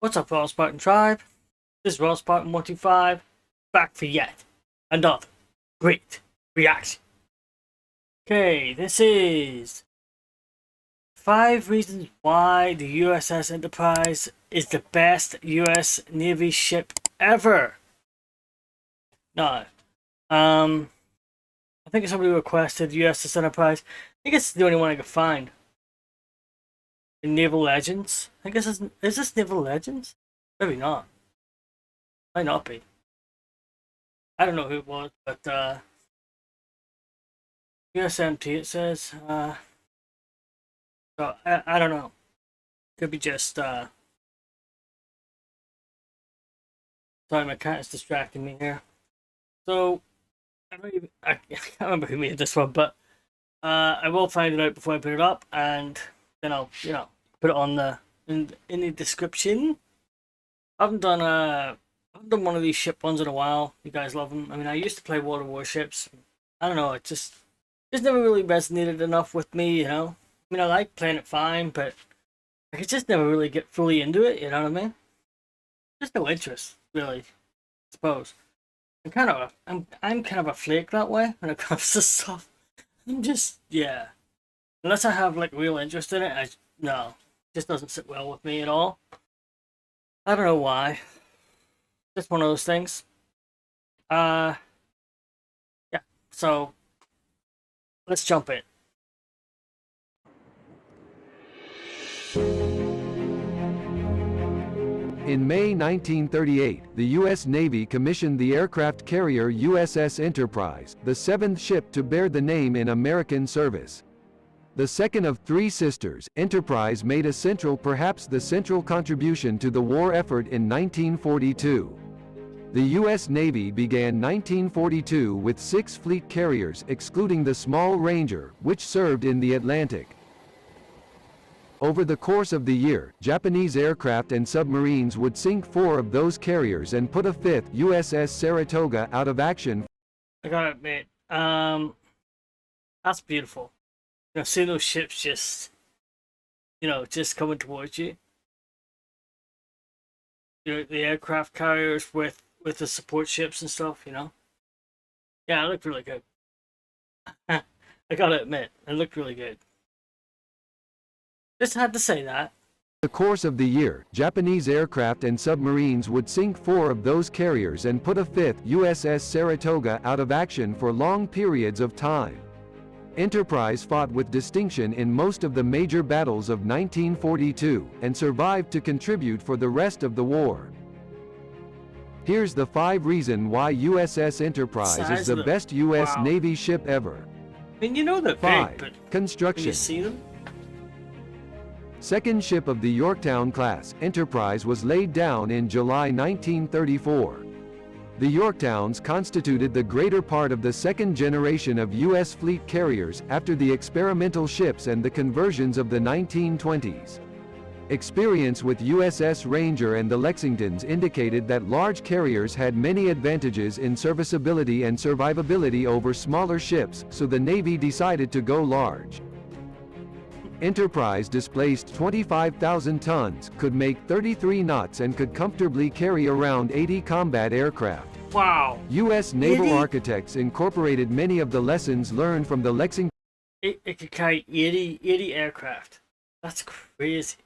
What's up, RoyalSpartan Tribe? This is RoyalSpartan 125, back for yet another great reaction. Okay, this is 5 reasons why the USS Enterprise is the best US Navy ship ever. No, I think somebody requested USS Enterprise. I think it's the only one I could find. In Naval Legends? I guess is this Naval Legends? Maybe not. Might not be. I don't know who it was, but USMT it says. So I don't know. Could be just sorry, my cat is distracting me here. So I can't remember who made this one, but I will find it out before I put it up, and then I'll put it on in the description. I haven't done one of these ship ones in a while. You guys love them. I mean, I used to play World of Warships. I don't know, it just never really resonated enough with me, you know. I mean, I like playing it fine, but I could just never really get fully into it. You know what I mean? Just no interest, really. I suppose. I'm kind of a flake that way when it comes to stuff. I'm just, yeah. Unless I have like real interest in it, no, it just doesn't sit well with me at all. I don't know why. Just one of those things. Yeah. So let's jump in. In May 1938, the U.S. Navy commissioned the aircraft carrier USS Enterprise, the 7th ship to bear the name in American service. The second of 3 sisters, Enterprise made perhaps the central contribution to the war effort in 1942. The U.S. Navy began 1942 with 6 fleet carriers excluding the small Ranger, which served in the Atlantic. Over the course of the year, Japanese aircraft and submarines would sink 4 of those carriers and put a 5th, USS Saratoga, out of action. I gotta admit, that's beautiful. You know, seeing those ships just coming towards you. You know, the aircraft carriers with the support ships and stuff, you know. Yeah, it looked really good. I gotta admit, it looked really good. Just had to say that. Over the course of the year, Japanese aircraft and submarines would sink 4 of those carriers and put a 5th, USS Saratoga, out of action for long periods of time. Enterprise fought with distinction in most of the major battles of 1942, and survived to contribute for the rest of the war. Here's the 5 reasons why USS Enterprise is the best U.S. Navy ship ever. I mean, you know they're 5. big, but Construction. you see them? Second ship of the Yorktown class, Enterprise was laid down in July 1934. The Yorktowns constituted the greater part of the second generation of U.S. fleet carriers, after the experimental ships and the conversions of the 1920s. Experience with USS Ranger and the Lexingtons indicated that large carriers had many advantages in serviceability and survivability over smaller ships, so the Navy decided to go large. Enterprise displaced 25,000 tons, could make 33 knots and could comfortably carry around 80 combat aircraft. Wow. U.S. naval architects incorporated many of the lessons learned from the Lexington. It could carry 80 aircraft. That's crazy.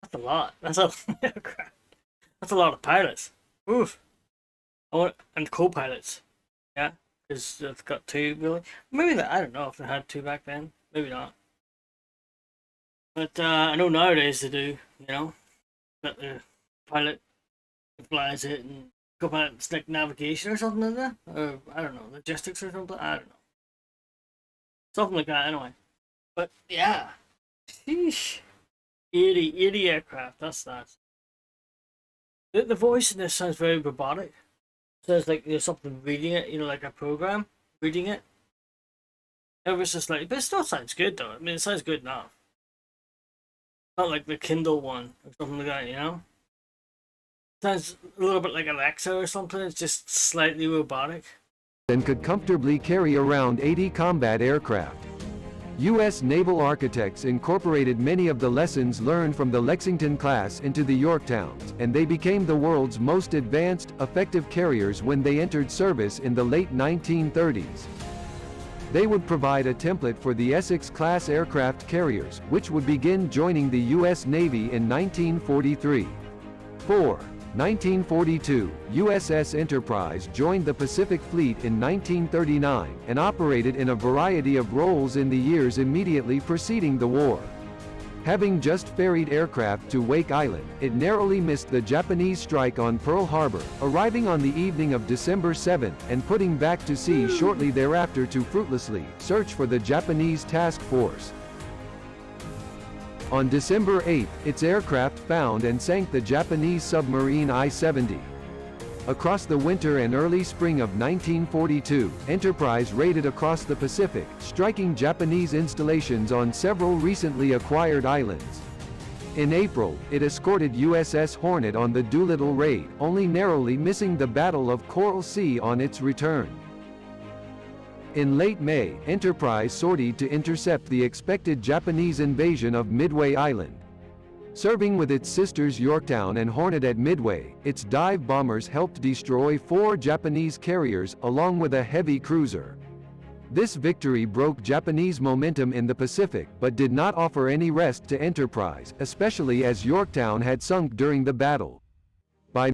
That's a lot. That's a lot of aircraft. That's a lot of pilots. Oof. And co-pilots. Yeah, because it's got 2 really. Maybe I don't know if they had 2 back then. Maybe not. But I know nowadays they do, you know. Got the pilot who flies it, and co-pilot's like navigation or something like that. Or I don't know, logistics or something. I don't know. Something like that anyway. But yeah. Sheesh. 80 aircraft, that's nuts. The voice in this sounds very robotic. It sounds like there's something reading it, you know, like a program reading it. Ever so slightly, but it still sounds good though. I mean, it sounds good enough. Not like the Kindle one or something like that, you know? Sounds a little bit like Alexa or something, it's just slightly robotic. And could comfortably carry around 80 combat aircraft. U.S. naval architects incorporated many of the lessons learned from the Lexington class into the Yorktowns, and they became the world's most advanced, effective carriers when they entered service in the late 1930s. They would provide a template for the Essex-class aircraft carriers, which would begin joining the U.S. Navy in 1943. 4. 1942, USS Enterprise joined the Pacific Fleet in 1939, and operated in a variety of roles in the years immediately preceding the war. Having just ferried aircraft to Wake Island, it narrowly missed the Japanese strike on Pearl Harbor, arriving on the evening of December 7, and putting back to sea shortly thereafter to fruitlessly search for the Japanese task force. On December 8, its aircraft found and sank the Japanese submarine I-70. Across the winter and early spring of 1942, Enterprise raided across the Pacific, striking Japanese installations on several recently acquired islands. In April, it escorted USS Hornet on the Doolittle raid, only narrowly missing the Battle of Coral Sea on its return. In late May, Enterprise sortied to intercept the expected Japanese invasion of Midway Island. Serving with its sisters Yorktown and Hornet at Midway, its dive bombers helped destroy 4 Japanese carriers, along with a heavy cruiser. This victory broke Japanese momentum in the Pacific, but did not offer any rest to Enterprise, especially as Yorktown had sunk during the battle. Yeah,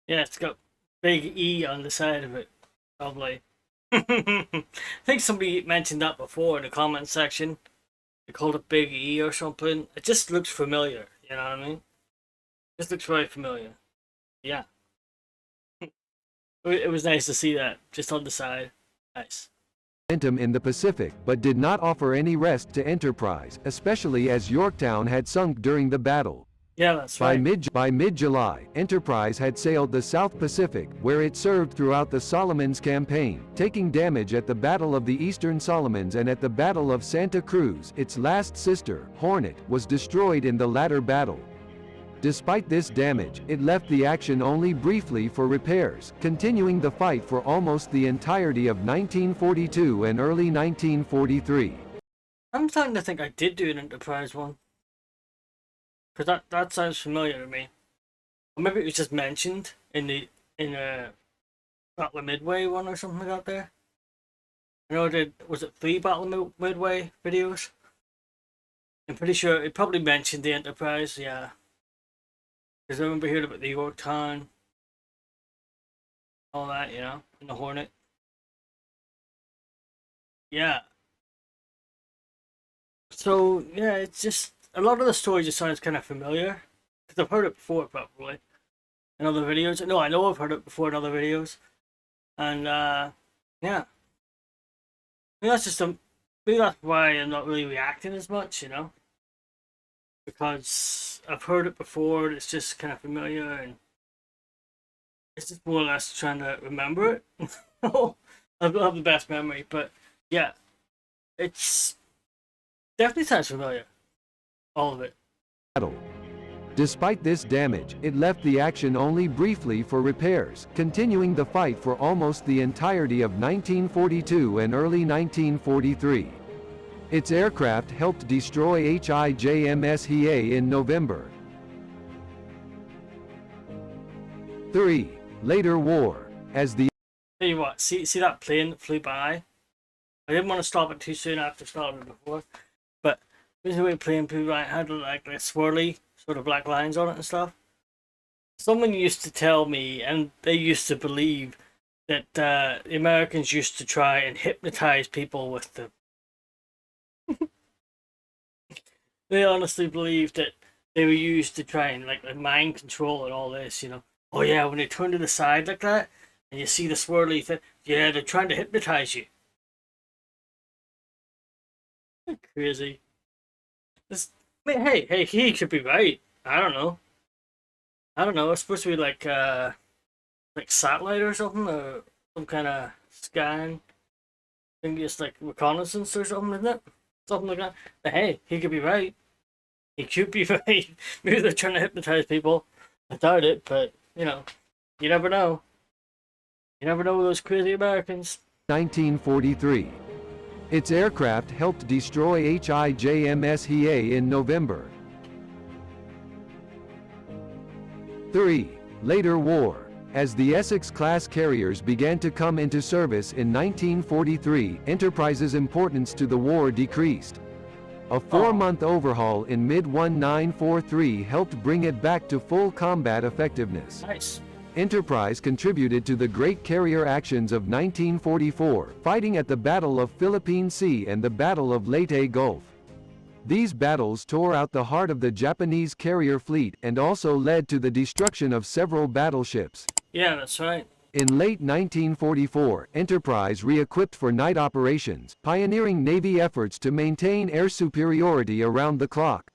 it's got big E on the side of it, probably. I think somebody mentioned that before in the comment section. They called it Big E or something. It just looks familiar, you know what I mean? It just looks very familiar. Yeah. It was nice to see that, just on the side. Nice. Momentum in the Pacific, but did not offer any rest to Enterprise, especially as Yorktown had sunk during the battle. Yeah, that's right. By mid-July, Enterprise had sailed the South Pacific, where it served throughout the Solomons campaign, taking damage at the Battle of the Eastern Solomons and at the Battle of Santa Cruz. Its last sister, Hornet, was destroyed in the latter battle. Despite this damage, it left the action only briefly for repairs, continuing the fight for almost the entirety of 1942 and early 1943. I'm starting to think I did do an Enterprise one. Because that sounds familiar to me. Or maybe it was just mentioned in Battle of Midway one or something like that there. I know I did, was it 3 Battle of Midway videos? I'm pretty sure it probably mentioned the Enterprise, yeah. Because I remember hearing about the Yorktown, all that, you know, and the Hornet. Yeah. So, yeah, it's just, a lot of the story just sounds kind of familiar. Because I've heard it before, probably. In other videos. No, I know I've heard it before in other videos. And, yeah. Maybe that's just maybe that's why I'm not really reacting as much, you know? Because I've heard it before, and it's just kind of familiar, and it's just more or less trying to remember it. I don't have the best memory, but yeah. It's definitely sounds familiar. All of it. Despite this damage, it left the action only briefly for repairs, continuing the fight for almost the entirety of 1942 and early 1943. Its aircraft helped destroy HIJMS Hiei in November. 3. Later war. As the Tell you what, see that plane that flew by? I didn't want to stop it too soon after starting before, but this is the way the plane flew by. It had like swirly sort of black lines on it and stuff. Someone used to tell me, and they used to believe, that the Americans used to try and hypnotize people with the. They honestly believed that they were used to try and like mind control and all this, you know. Oh yeah, when they turn to the side like that, and you see the swirly thing, yeah, they're trying to hypnotize you. Crazy. This, I mean, hey, he could be right. I don't know. It's supposed to be like satellite or something, or some kind of scan. I think it's like reconnaissance or something, isn't it? Something like that. But hey, he could be right. He could be right. Maybe they're trying to hypnotize people. I doubt it, but you know, you never know. You never know with those crazy Americans. 1943. Its aircraft helped destroy HIJMS Hiei in November. 3. Later war. As the Essex-class carriers began to come into service in 1943, Enterprise's importance to the war decreased. A 4-month overhaul in mid-1943 helped bring it back to full combat effectiveness. Nice. Enterprise contributed to the Great Carrier Actions of 1944, fighting at the Battle of Philippine Sea and the Battle of Leyte Gulf. These battles tore out the heart of the Japanese carrier fleet and also led to the destruction of several battleships. Yeah, that's right. In late 1944, Enterprise re-equipped for night operations, pioneering Navy efforts to maintain air superiority around the clock.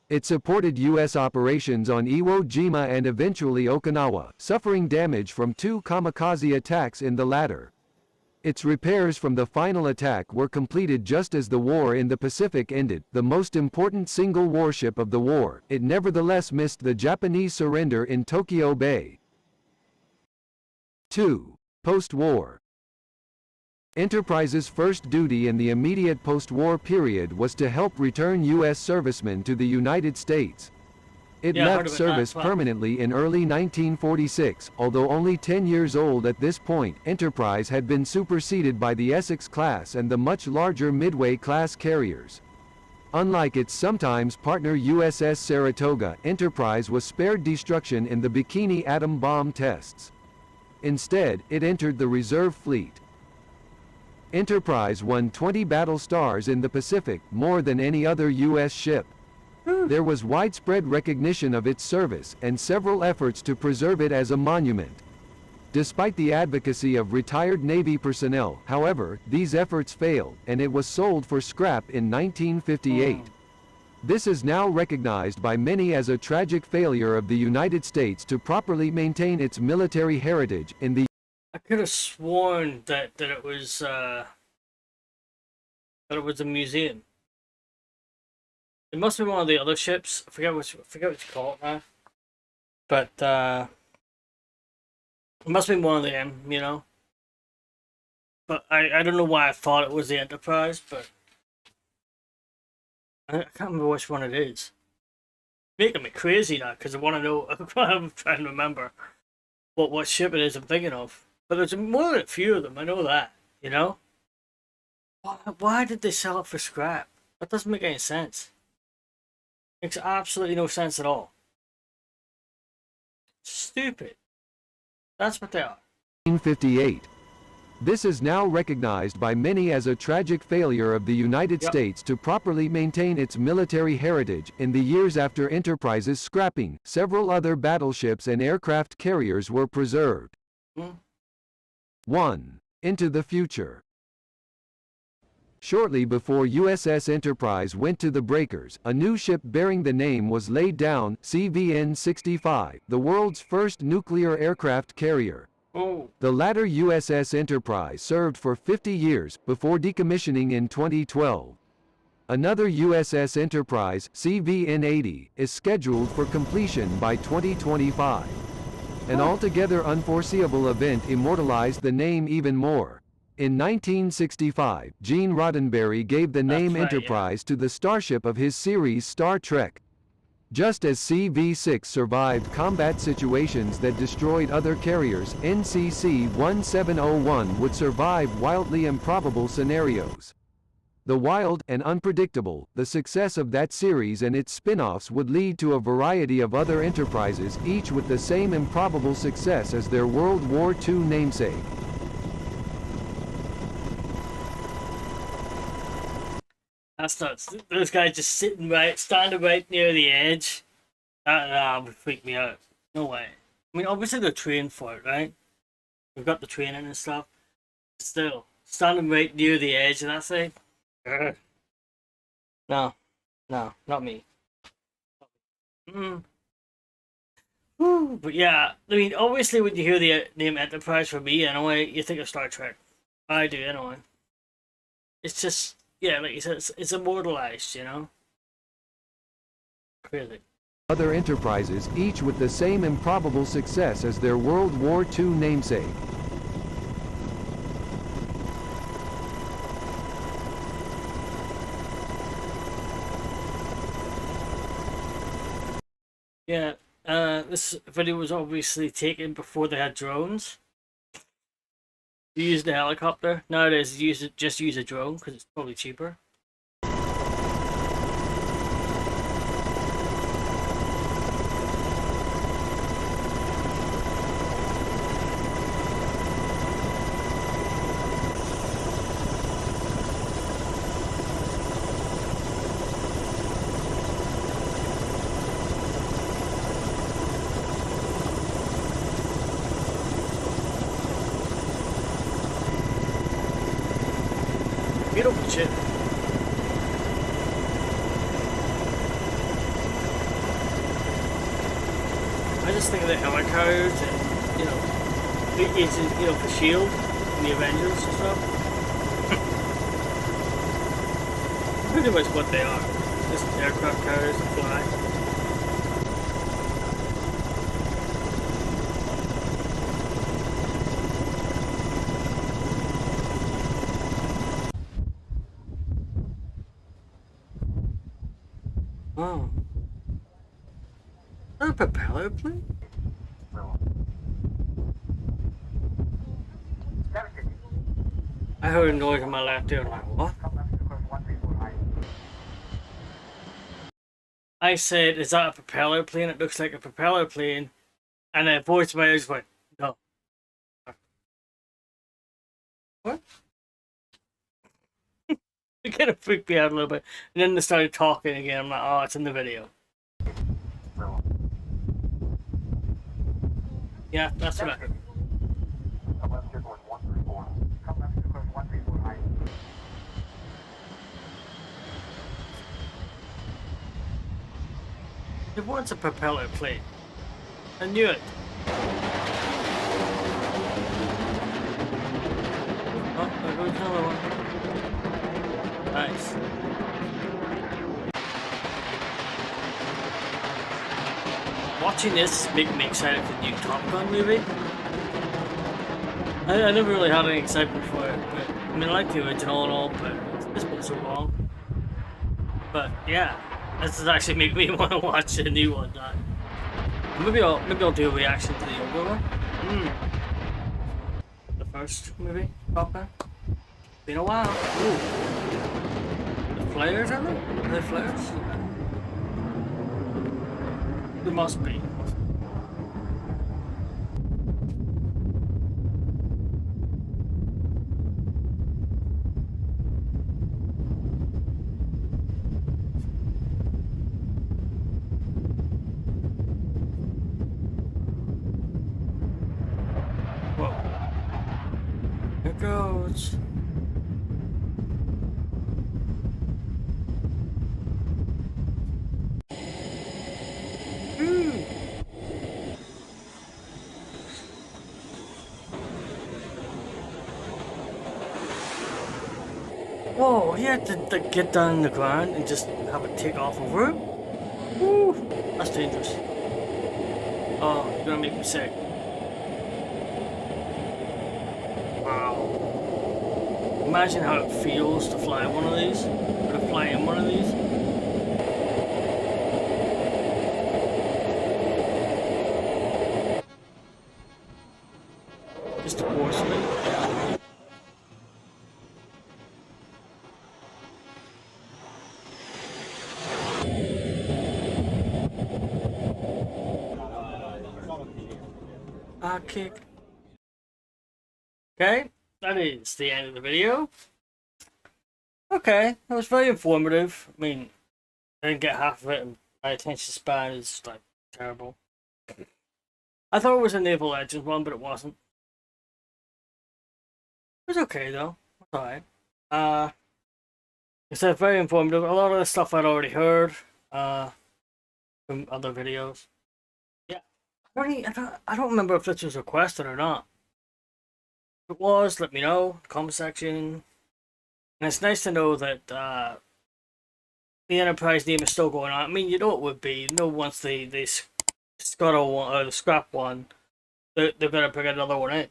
It supported U.S. operations on Iwo Jima and eventually Okinawa, suffering damage from 2 kamikaze attacks in the latter. Its repairs from the final attack were completed just as the war in the Pacific ended, the most important single warship of the war. It nevertheless missed the Japanese surrender in Tokyo Bay. 2. Post-war. Enterprise's first duty in the immediate post-war period was to help return U.S. servicemen to the United States. It left service permanently in early 1946, although only 10 years old at this point. Enterprise had been superseded by the Essex-class and the much larger Midway-class carriers. Unlike its sometimes partner USS Saratoga, Enterprise was spared destruction in the Bikini atom bomb tests. Instead, it entered the reserve fleet. Enterprise won 20 battle stars in the Pacific, more than any other U.S. ship. There was widespread recognition of its service, and several efforts to preserve it as a monument. Despite the advocacy of retired Navy personnel, however, these efforts failed, and it was sold for scrap in 1958. This is now recognized by many as a tragic failure of the United States to properly maintain its military heritage. In the I could have sworn that it was a museum. It must be one of the other ships. I forget what you call it now. But it must be one of them, you know. But I don't know why I thought it was the Enterprise, but I can't remember which one it is. Making me crazy now because I want to know. I'm trying to remember what ship it is I'm thinking of. But there's more than a few of them. I know that. You know. Why did they sell it for scrap? That doesn't make any sense. Makes absolutely no sense at all. Stupid. That's what they are. 1958. This is now recognized by many as a tragic failure of the United States to properly maintain its military heritage. In the years after Enterprise's scrapping, several other battleships and aircraft carriers were preserved. 1. Into the future. Shortly before USS Enterprise went to the breakers, a new ship bearing the name was laid down, CVN-65, the world's first nuclear aircraft carrier. The latter USS Enterprise served for 50 years, before decommissioning in 2012. Another USS Enterprise, CVN-80, is scheduled for completion by 2025. An altogether unforeseeable event immortalized the name even more. In 1965, Gene Roddenberry gave the name Enterprise to the starship of his series Star Trek. Just as CV-6 survived combat situations that destroyed other carriers, NCC-1701 would survive wildly improbable scenarios. The wild and unpredictable, the success of that series and its spin-offs would lead to a variety of other enterprises, each with the same improbable success as their World War II namesake. That's nuts. Those guys just standing right near the edge. That would freak me out. No way. I mean, obviously they're trained for it, right? We've got the training and stuff. Still, standing right near the edge of that thing. No, not me. But yeah, I mean, obviously when you hear the name Enterprise, for me anyway, you think of Star Trek. I do anyway. It's just, yeah, like you said, it's immortalized, you know? Crazy. Other enterprises, each with the same improbable success as their World War II namesake. Yeah, this video was obviously taken before they had drones. You use the helicopter. Nowadays, just use a drone because it's probably cheaper. Beautiful ship. I just think of the helicarriers and, it's, for SHIELD and the Avengers and stuff. Pretty much what they are. Just aircraft carriers that fly. Oh. Is that a propeller plane? I heard a noise on my left ear. I'm like, what? I said, is that a propeller plane? It looks like a propeller plane. And a voice in my ears went, no. What? It kind of freaked me out a little bit. And then they started talking again. I'm like, oh, it's in the video. Yeah, that's what I heard. It was a propeller plane. I knew it. Oh, there goes another one. Nice. Watching this make me excited for the new Top Gun movie. I never really had any excitement for it, but I mean, I like the original and all, but it's been so long. But yeah, this does actually make me want to watch the new one. Maybe I'll do a reaction to the older one. The first movie, Top Gun. Been a while. Ooh. The flares, are they? Are they flares? There must be. Whoa. Here it goes. Whoa, he had to get down in the ground and just have it take off over him? Woo, that's dangerous. Oh, you're gonna make me sick. Wow. Imagine how it feels to fly one of these, or to fly in one of these. Just a porcelain. Kick. Okay, that is the end of the video. Okay, that was very informative. I mean, I didn't get half of it, and my attention span is like terrible. I thought it was a Naval Legends one, but it wasn't. It was okay though. It's alright. It's very informative. A lot of the stuff I'd already heard from other videos. Yeah, I don't remember if this was requested or not. If it was, let me know. Comment section. And it's nice to know that the Enterprise name is still going on. I mean, you know it would be. You know, once they scuttle one or the scrap one, they're gonna bring another one in.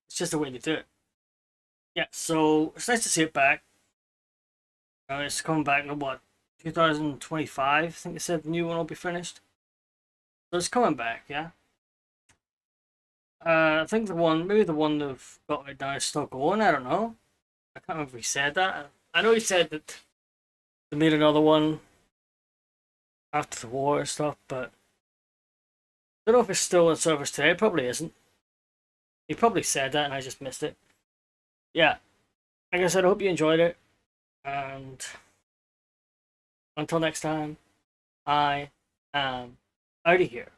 It's just the way to do it. Yeah, so it's nice to see it back. It's coming back in what, 2025? I think they said the new one will be finished. So it's coming back, yeah. I think maybe the one they've got right now is still going. I don't know. I can't remember if he said that. I know he said that they made another one after the war and stuff, but I don't know if it's still in service today. It probably isn't. He probably said that and I just missed it. Yeah. Like I said, I hope you enjoyed it. And until next time, I am out of here.